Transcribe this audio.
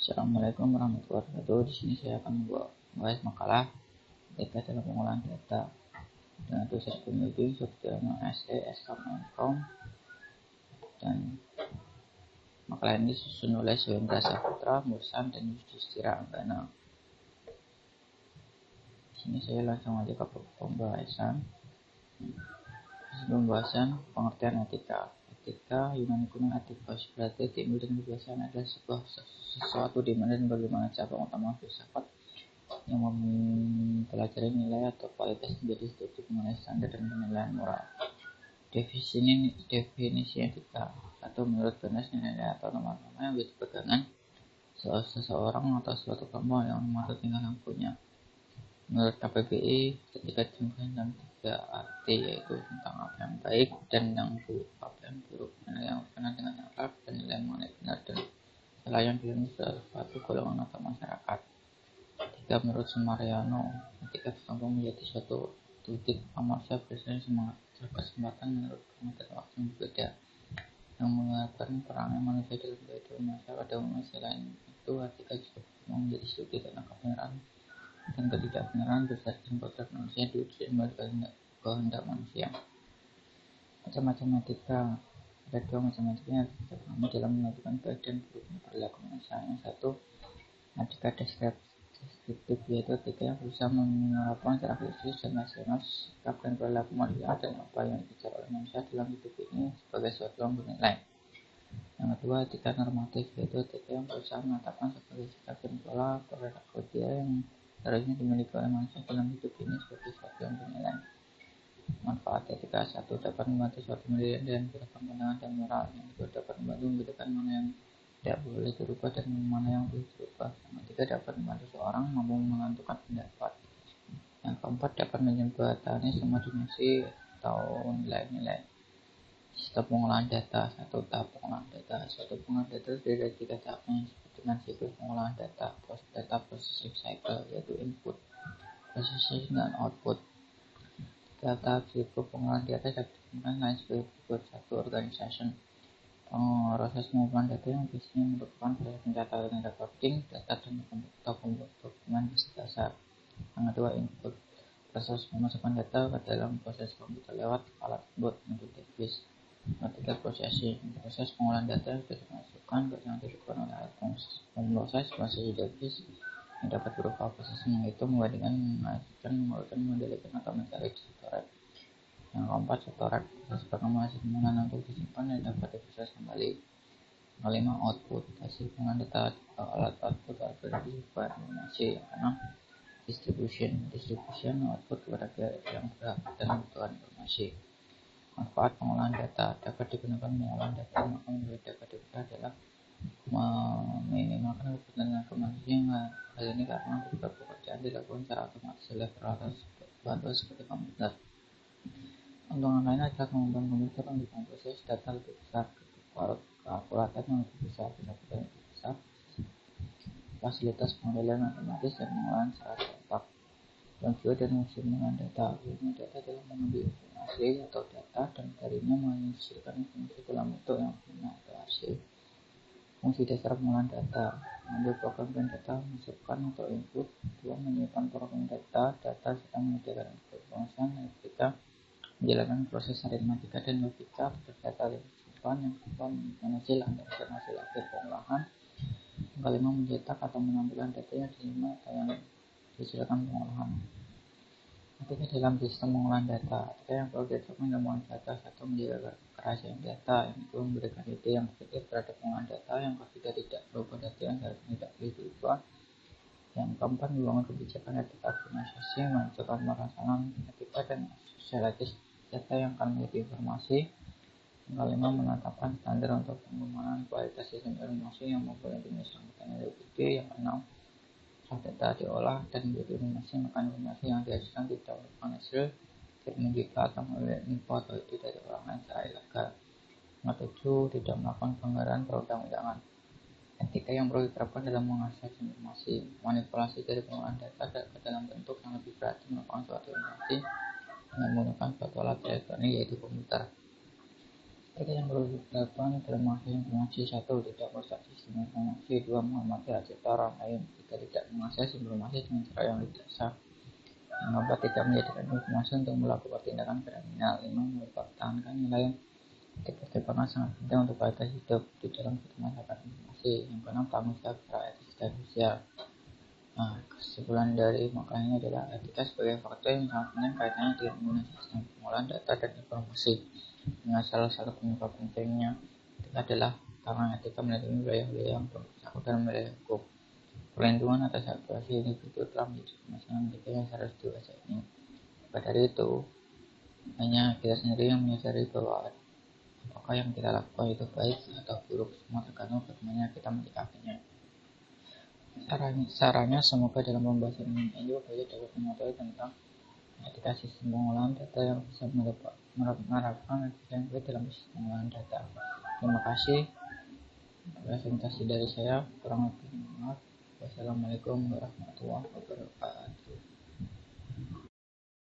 Assalamualaikum warahmatullahi wabarakatuh. Di sini saya akan membahas makalah etika dalam pengolahan data dengan tulisan pembimbing seperti SE, SKM.com, dan makalah ini disusun oleh Suhendra Saputra, Mursan, dan Yudhistira Anggana. Di sini saya langsung aja ke pembahasan. Pembahasan pengertian etika. Etika Yunani kuno etikos berarti diambil dari kebiasaan adalah sesuatu di mana dan bagaimana cara utama filsafat yang mempelajari nilai atau kualitas menjadi struktur mengenai standar dan penilaian moral. Definisi etika atau menurut Bernas nilai atau norma-norma yang menjadi pegangan seseorang atau suatu kelompok yang atau tinggal yang punya. Menurut KPBI, etika ditemukan dalam 3 arti, yaitu tentang apa yang baik dan yang buruk, apa yang buruk, nilai yang benar dengan akal, dan nilai mengenai benar dan salah yang diilmu suatu golongan atau masyarakat. Etika menurut Sumaryono, etika berkembang menjadi suatu titik manusia berdasarkan semangat kesempatan menurut dan waktu yang berbeda, yang menggambarkan perangai manusia dalam kehidupan masyarakat. Pada umumnya selain itu, etika juga berkembang menjadi studi tentang kebenaran dan ketidakbenaran berdasarkan kodrat manusia diuji dan kehendak manusia. Macam-macam etika. Ada 2 macam etika yang terpahami dalam menentukan baik dan buruknya perilaku manusia. Yang satu, etika deskriptif, yaitu etika yang berusaha menerapkan secara filosofis dan rasional sikap dan perilaku manusia dan apa yang dikejar oleh manusia dalam hidup ini sebagai sesuatu yang bernilai. Yang kedua, etika normatif, yaitu etika yang berusaha menetapkan sebagai sikap dan pola perilaku dia yang seharusnya dimiliki oleh manusia dalam hidup ini sebagai sesuatu yang bernilai. Manfaat etika. 1. Dapat membantu suatu pendirian dan membedakan pandangan dan moral. Yang kedua, dapat membantu membedakan mana yang tidak boleh dirubah dan mana yang boleh dirubah. Yang ketiga, dapat membantu seorang mampu menentukan pendapat. Yang keempat, dapat menjembatani semua dimensi atau nilai-nilai. Sistem pengolahan data. 1. Tahap pengolahan data. Suatu pengolahan data terdiri dari 3 tahap yang disebut dengan siklus pengolahan data. Data processing cycle, yaitu input, processing, dan output. Tahap siklus pengolahan data dapat ditemukan lain sebagai berikut. 1. Organization. Proses pengumpulan data yang biasanya merupakan proses pencatatan dan recording data dan dokumen dasar. Yang kedua, input. Proses memasukkan data ke dalam proses komputer lewat alat input device. Ketiga, processing. Proses pengolahan data yang sudah dimasukkan ke yang dilakukan oleh alat pemproses device yang dapat berupa proses menghitung, membandingkan, mengajukan, mengurutkan, mendelekan, atau mencari di storage. Yang keempat, storage. Proses pengembangan pengolahan untuk disimpan dan dapat diproses kembali. Yang kelima, output. Hasil pengolahan data alat output adalah berupa informasi. Yang keenam, distribution output kepada pihak yang berhak dan membutuhkan informasi. Manfaat pengolahan data. Dapat digunakan pengolahan data, maka menurut dapat digunakan adalah meminimalkan kebutuhan informasi yang hal ini karena beberapa pekerjaan dilakukan secara otomatis oleh peralatan bantuan seperti komputer. Keuntungan lain adalah kemampuan komputer untuk memproses data lebih besar, kalkulator yang lebih besar, pendapatan lebih besar, fasilitas pengendalian otomatis dan pengolahan secara cepat. Yang kedua, dari fungsi pengolahan data. Fungsi data adalah mengambil informasi atau data dan darinya menghasilkan informasi dalam bentuk yang benar atau hasil. Fungsi dasar pengolahan data: mengambil program dan data, masukkan atau input. 2. Menyimpan program data serta menyediakan pengolahan etika, menjalankan proses aritmatika dan logika agar data disimpan. Yang kedua, menghasil dan hasil akhir pengolahan. Yang kelima, mencetak atau menampilkan data yang diterima atau yang dihasilkan pengolahan. Etika dalam sistem pengolahan data. Etika yang perlu diterapkan dalam pengolahan data. 1. Menjaga kerahasiaan data. Yang kedua, memberikan ide yang positif terhadap pengolahan data. Yang ketiga, tidak merubah data yang seharusnya tidak boleh dirubah. Yang keempat, membangun kebijakan etika organisasi, menentukan perasaan etika dan sosiologis data yang akan menjadi informasi. Yang kelima, menetapkan standar untuk pengembangan kualitas sistem informasi yang mempunyai dimensi ide. Yang keenam, setelah data diolah dan menjadi informasi, maka informasi yang dihasilkan tidak merupakan hasil dari mencipta atau mengambil info atau ide dari orang lain secara ilegal. Yang ketujuh, tidak melakukan pelanggaran perundang-undangan. Etika yang perlu diterapkan dalam mengakses informasi. Manipulasi dari pengolahan data ke dalam bentuk yang lebih berarti melakukan suatu informasi dengan menggunakan suatu alat elektronik, yaitu komputer. Etika yang perlu dilakukan dalam mengakses informasi: 1. Tidak merusak sistem informasi. 2. Menghormati hak cipta orang lain. 3. Tidak mengakses informasi dengan cara yang tidak sah. 4. Tidak menjadikan informasi untuk melakukan tindakan kriminal. 5. Mempertahankan nilai ketertiban sangat penting untuk kualitas hidup di dalam masyarakat informasi. Yang ke-6. Tanggung jawab secara etis dan sosial. Kesimpulan dari makalah ini adalah etika sebagai faktor yang sangat penting kaitannya dengan penggunaan sistem pengolahan data dan informasi. Dengan salah satu penyebab pentingnya etika adalah karena etika melindungi wilayah-wilayah yang bersangkutan dalam wilayah hukum. Perlindungan atas hak privasi individu telah menjadi permasalahan etika yang harus dewasa ini. Maka dari itu, hanya kita sendiri yang menyadari bahwa apakah yang kita lakukan itu baik atau buruk, semua tergantung bagaimana kita menyikapinya. Sarannya, semoga dalam pembahasan ini juga dapat mengetahui tentang etika sistem pengolahan data yang bisa menerapkan etika yang baik dalam sistem pengolahan data. Terima kasih presentasi dari saya, kurang lebih maaf. Wassalamualaikum warahmatullahi wabarakatuh.